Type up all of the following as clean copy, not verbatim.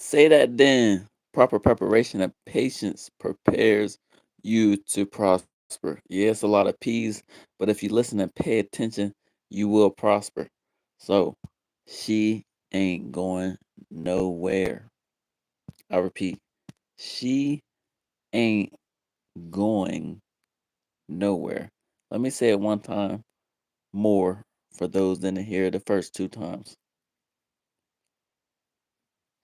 Say that then. Proper preparation and patience prepares you to prosper. Yeah, it's a lot of P's, but if you listen and pay attention, you will prosper. So, she ain't going nowhere. I repeat, she ain't going nowhere. Let me say it one time more for those that didn't hear it the first two times.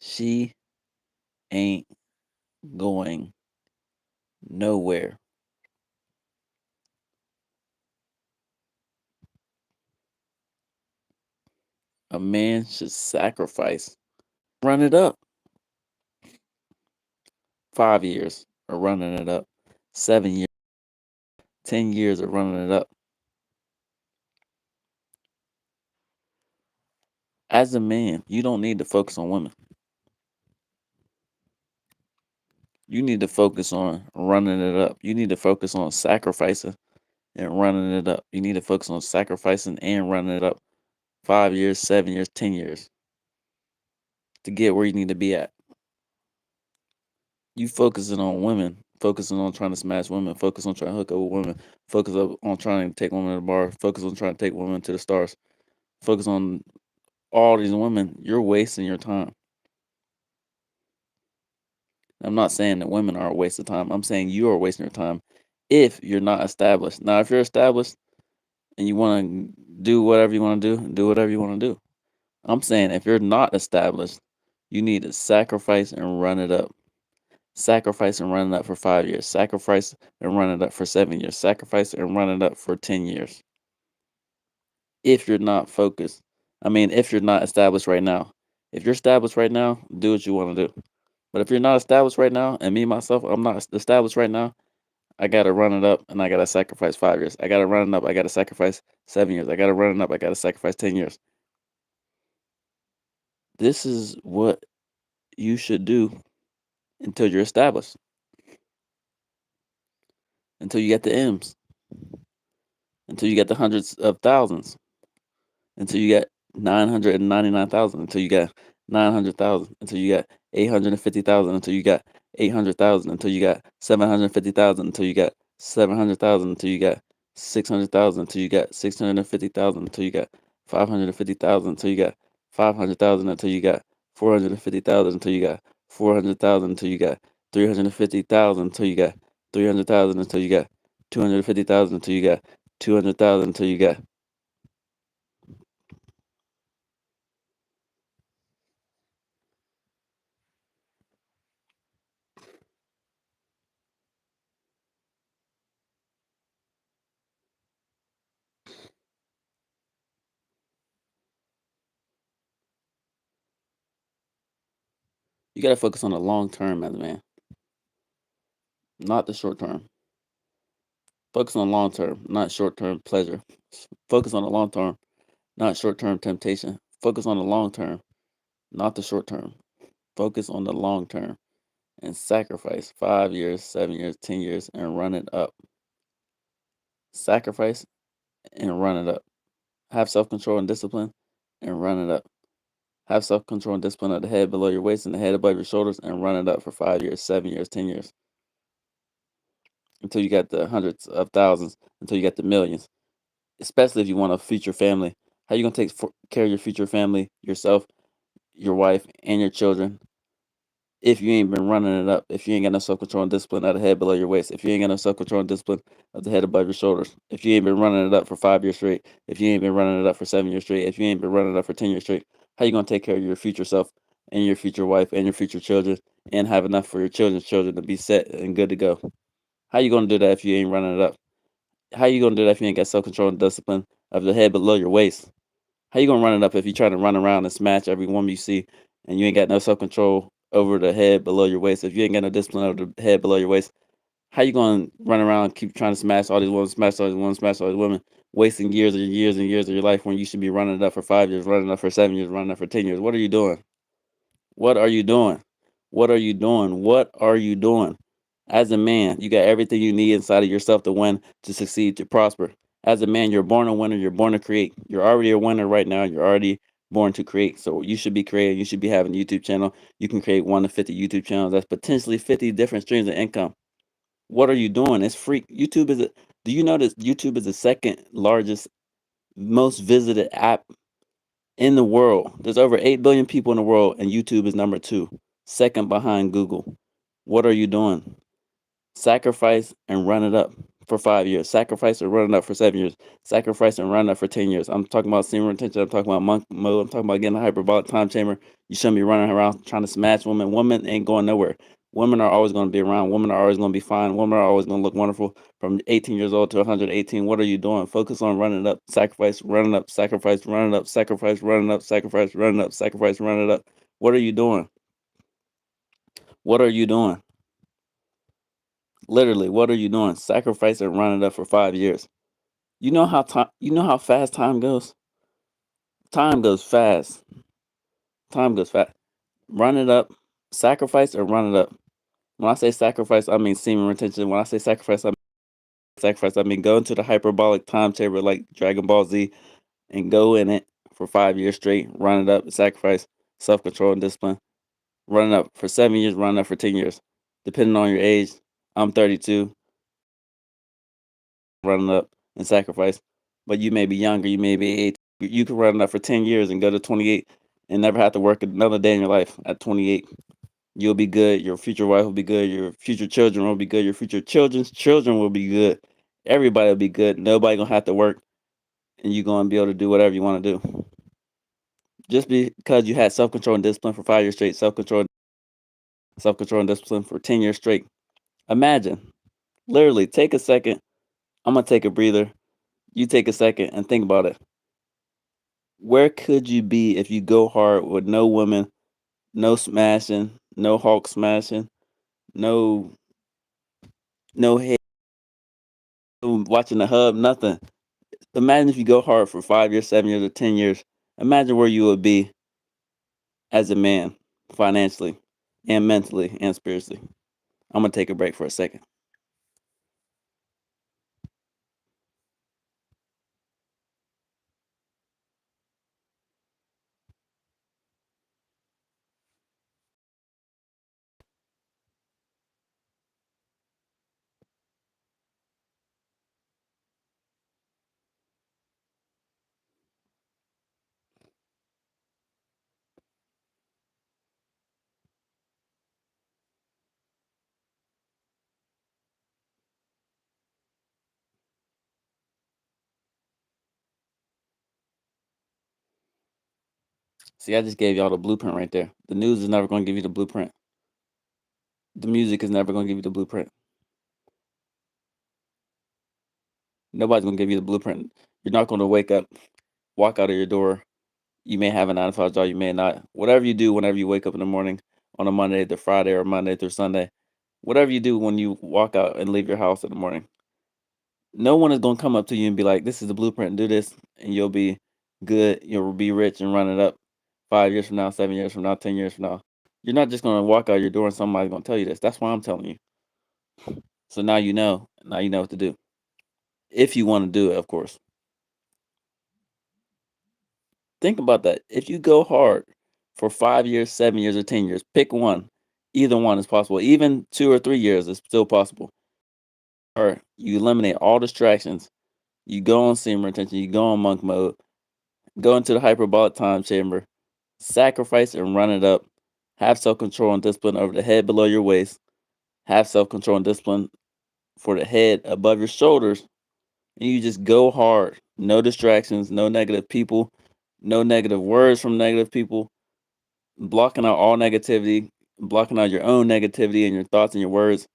She ain't going nowhere. A man should sacrifice. Run it up. 5 years of running it up. 7 years, 10 years of running it up. As a man, you don't need to focus on women. You need to focus on running it up. You need to focus on sacrificing and running it up. You need to focus on sacrificing and running it up. 5 years, 7 years, 10 years to get where you need to be at. You focusing on women, focusing on trying to smash women, focus on trying to hook up with women, on trying to take women to the bar, focus on trying to take women to the stars, focus on all these women. You're wasting your time. I'm not saying that women are a waste of time. I'm saying you are wasting your time if you're not established. Now, if you're established and you want to do whatever you want to do whatever you want to do. I'm saying if you're not established, you need to sacrifice and run it up. Sacrifice and run it up for 5 years. Sacrifice and run it up for 7 years. Sacrifice and run it up for 10 years. If you're not focused, if you're not established right now. If you're established right now, do what you want to do. But if you're not established right now, and me myself, I'm not established right now, I gotta run it up and I gotta sacrifice 5 years. I gotta run it up, I gotta sacrifice 7 years. I gotta run it up, I gotta sacrifice 10 years. This is what you should do until you're established, until you get the M's, until you get the hundreds of thousands, until you get 999,000, until you get 900,000, until you get 850,000, until you got 800,000, until you got 750,000, until you got 700,000, until you got 600,000, until you got 650,000, until you got 550,000, until you got 500,000, until you got 450,000, until you got 400,000, until you got 350,000, until you got 300,000, until you got 250,000, until you got 200,000, until you got. You gotta focus on the long term as a man, not the short term. Focus on long term, not short term pleasure. Focus on the long term, not short term temptation. Focus on the long term, not the short term. Focus on the long term and sacrifice 5 years, 7 years, 10 years, and run it up. Sacrifice and run it up. Have self control and discipline and run it up. Have self control and discipline at the head below your waist and the head above your shoulders and run it up for 5 years, 7 years, 10 years until you get the hundreds of thousands, until you get the millions. Especially if you want a future family. How you gonna take care of your future family, yourself, your wife, and your children if you ain't been running it up? If you ain't got no self control and discipline at the head below your waist, if you ain't got no self control and discipline at the head above your shoulders, if you ain't been running it up for 5 years straight, if you ain't been running it up for 7 years straight, if you ain't been running it up for 10 years straight, how you gonna take care of your future self and your future wife and your future children and have enough for your children's children to be set and good to go? How you gonna do that if you ain't running it up? How you gonna do that if you ain't got self control and discipline of the head below your waist? How you gonna run it up if you try to run around and smash every woman you see, and you ain't got no self control over the head below your waist? If you ain't got no discipline over the head below your waist, how you gonna run around and keep trying to smash all these women, smash all these women, smash all these women, wasting years and years and years of your life when you should be running it up for 5 years, running it up for 7 years, running it up for 10 years? What are you doing? What are you doing? What are you doing? What are you doing? As a man, you got everything you need inside of yourself to win, to succeed, to prosper. As a man, you're born a winner. You're born to create. You're already a winner right now. You're already born to create. So you should be creating. You should be having a YouTube channel. You can create 1 to 50 YouTube channels. That's potentially 50 different streams of income. What are you doing? It's free. YouTube is a. Do you know that YouTube is the second largest, most visited app in the world? There's over 8 billion people in the world, and YouTube is number 2, second behind Google. What are you doing? Sacrifice and run it up for 5 years. Sacrifice and run it up for 7 years. Sacrifice and run it up for 10 years. I'm talking about semen retention. I'm talking about monk mode. I'm talking about getting a hyperbolic time chamber. You shouldn't be running around trying to smash women. Women ain't going nowhere. Women are always going to be around. Women are always going to be fine. Women are always going to look wonderful from 18 years old to 118. What are you doing? Focus on running up. Sacrifice, running up. Sacrifice, running up. Sacrifice, running up. Sacrifice, running up. Sacrifice, running up. What are you doing? What are you doing? Literally, what are you doing? Sacrifice and run it up for 5 years. You know how time. You know how fast time goes. Time goes fast. Time goes fast. Run it up. Sacrifice or run it up. When I say sacrifice, I mean semen retention. When I say sacrifice, I mean go into the hyperbolic time chamber like Dragon Ball Z and go in it for 5 years straight. Run it up. Sacrifice, self control, and discipline. Run it up for 7 years. Run it up for 10 years, depending on your age. I'm 32. Running up and sacrifice, but you may be younger, you may be 8. You can run up for 10 years and go to 28 and never have to work another day in your life. At 28, you'll be good. Your future wife will be good. Your future children will be good. Your future children's children will be good. Everybody will be good. Nobody gonna have to work, and you're gonna be able to do whatever you want to do. Just because you had self control and discipline for 5 years straight, self control and discipline for 10 years straight. Imagine, literally, take a second. I'm gonna take a breather. You take a second and think about it. Where could you be if you go hard with no women, no smashing, no Hulk smashing, no head, no watching the hub, nothing? Imagine if you go hard for 5 years, 7 years, or 10 years. Imagine where you would be as a man, financially, and mentally, and spiritually. I'm gonna take a break for a second. See, I just gave y'all the blueprint right there. The news is never gonna give you the blueprint. The music is never gonna give you the blueprint. Nobody's gonna give you the blueprint. You're not gonna wake up, walk out of your door. You may have a 9 to 5 job, you may not. Whatever you do whenever you wake up in the morning on a Monday to Friday or Monday through Sunday, whatever you do when you walk out and leave your house in the morning, no one is going to come up to you and be like, this is the blueprint, do this, and you'll be good. You'll be rich and run it up 5 years from now, 7 years from now, 10 years from now. You're not just going to walk out your door and somebody's going to tell you this. That's why I'm telling you. So now you know. Now you know what to do. If you want to do it, of course. Think about that. If you go hard for 5 years, 7 years, or 10 years, pick one. Either one is possible. Even 2 or 3 years is still possible. Or you eliminate all distractions. You go on semen retention. You go on monk mode. Go into the hyperbolic time chamber. Sacrifice and run it up. Have self control and discipline over the head below your waist. Have self control and discipline for the head above your shoulders. And you just go hard. No distractions. No negative people. No negative words from negative people. Blocking out all negativity, blocking out your own negativity and your thoughts and your words,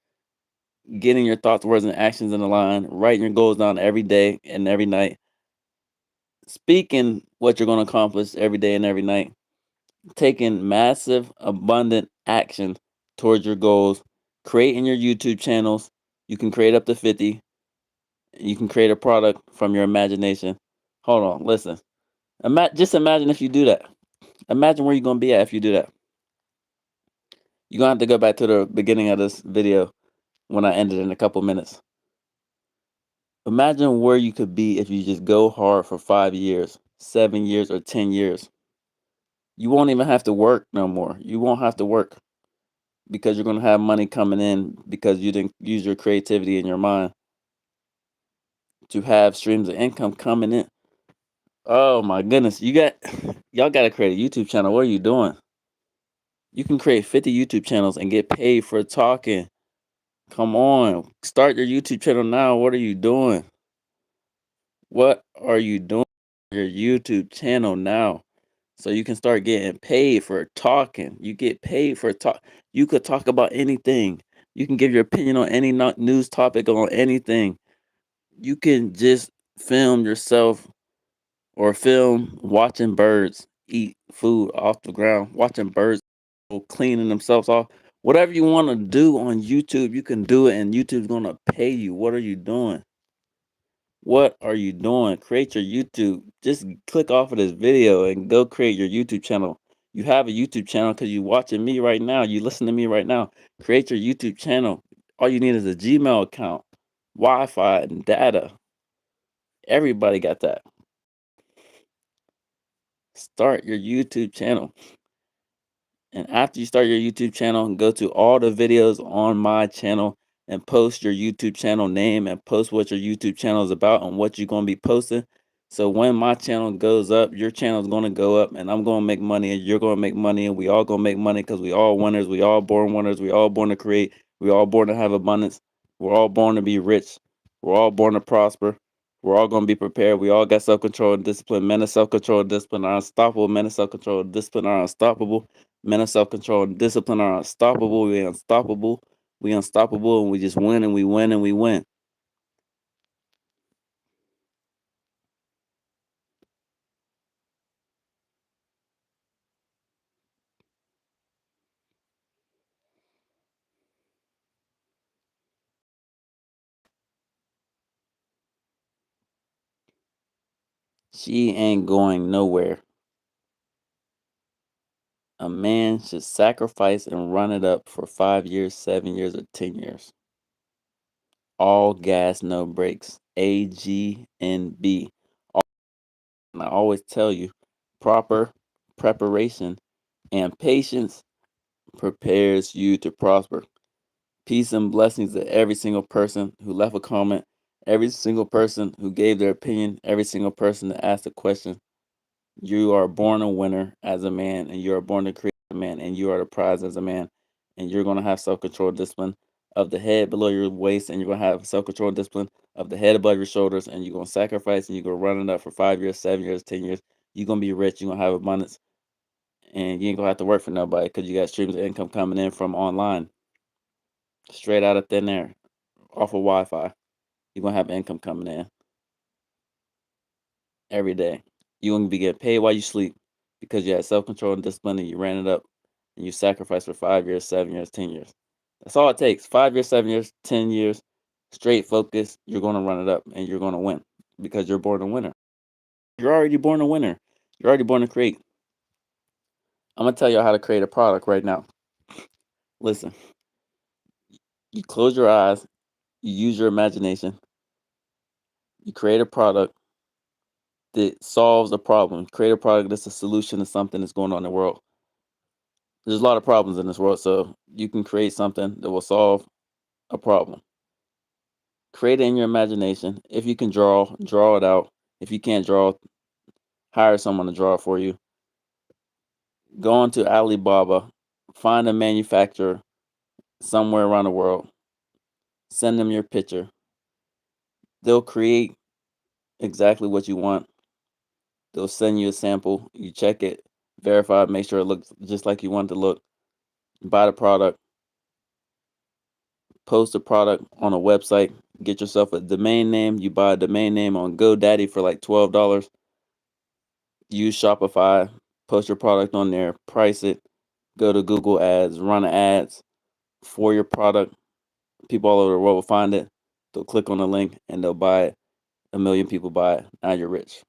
getting your thoughts, words, and actions in a line, writing your goals down every day and every night, speaking what you're going to accomplish every day and every night, taking massive, abundant action towards your goals, creating your YouTube channels. You can create up to 50. You can create a product from your imagination. Hold on, listen. Just imagine if you do that. Imagine where you're going to be at if you do that. You're going to have to go back to the beginning of this video when I ended in a couple minutes. Imagine where you could be if you just go hard for 5 years, 7 years, or 10 years. You won't even have to work no more. You won't have to work because you're gonna have money coming in because you didn't use your creativity in your mind to have streams of income coming in. Oh my goodness, y'all gotta create a YouTube channel. What are you doing? You can create 50 YouTube channels and get paid for talking. Come on, start your YouTube channel now. What are you doing? What are you doing? Your YouTube channel now, so you can start getting paid for talking. You get paid for talk. You could talk about anything. You can give your opinion on any news topic on anything. You can just film yourself or film watching birds eat food off the ground, watching birds cleaning themselves off. Whatever you want to do on YouTube, you can do it, and YouTube's gonna pay you. What are you doing? What are you doing? Create your YouTube. Just click off of this video and go create your YouTube channel. You have a YouTube channel because you're watching me right now. You listen to me right now. Create your YouTube channel. All you need is a Gmail account, Wi-Fi, and data. Everybody got that. Start your YouTube channel. And after you start your YouTube channel, go to all the videos on my channel and post your YouTube channel name and post what your YouTube channel is about and what you're going to be posting. So when my channel goes up, your channel is going to go up and I'm going to make money and you're going to make money and we all going to make money because we all winners. We all born winners. We all born to create. We all born to have abundance. We're all born to be rich. We're all born to prosper. We're all going to be prepared. We all got self-control and discipline. Men of self-control and discipline are unstoppable. Men of self-control and discipline are unstoppable. Men of self-control and discipline are unstoppable. We unstoppable. We unstoppable and we just win and we win and we win. She ain't going nowhere. A man should sacrifice and run it up for 5 years, 7 years, or 10 years. All gas, no brakes. AGNB. And I always tell you, proper preparation and patience prepares you to prosper. Peace and blessings to every single person who left a comment, every single person who gave their opinion, every single person that asked a question. You are born a winner as a man, and you are born to create a man, and you are the prize as a man. And you're going to have self control discipline of the head below your waist, and you're going to have self control discipline of the head above your shoulders, and you're going to sacrifice and you're going to run it up for 5 years, 7 years, 10 years. You're going to be rich, you're going to have abundance, and you ain't going to have to work for nobody because you got streams of income coming in from online, straight out of thin air, off of Wi Fi. You're going to have income coming in every day. You're going to be getting paid while you sleep because you had self control and discipline and you ran it up and you sacrificed for 5 years, 7 years, 10 years. That's all it takes. 5 years, 7 years, 10 years, straight focus. You're going to run it up and you're going to win because you're born a winner. You're already born a winner. You're already born to create. I'm going to tell you how to create a product right now. Listen, you close your eyes, you use your imagination, you create a product that solves a problem. Create a product that's a solution to something that's going on in the world. There's a lot of problems in this world, so you can create something that will solve a problem. Create it in your imagination. If you can draw it out. If you can't draw, hire someone to draw it for you. Go on to Alibaba, find a manufacturer somewhere around the world, send them your picture. They'll create exactly what you want. They'll send you a sample. You check it, verify, make sure it looks just like you want it to look. Buy the product, post a product on a website, get yourself a domain name. You buy a domain name on GoDaddy for like $12. Use Shopify, post your product on there, price it, go to Google Ads, run ads for your product. People all over the world will find it. They'll click on the link and they'll buy it. A million people buy it. Now you're rich.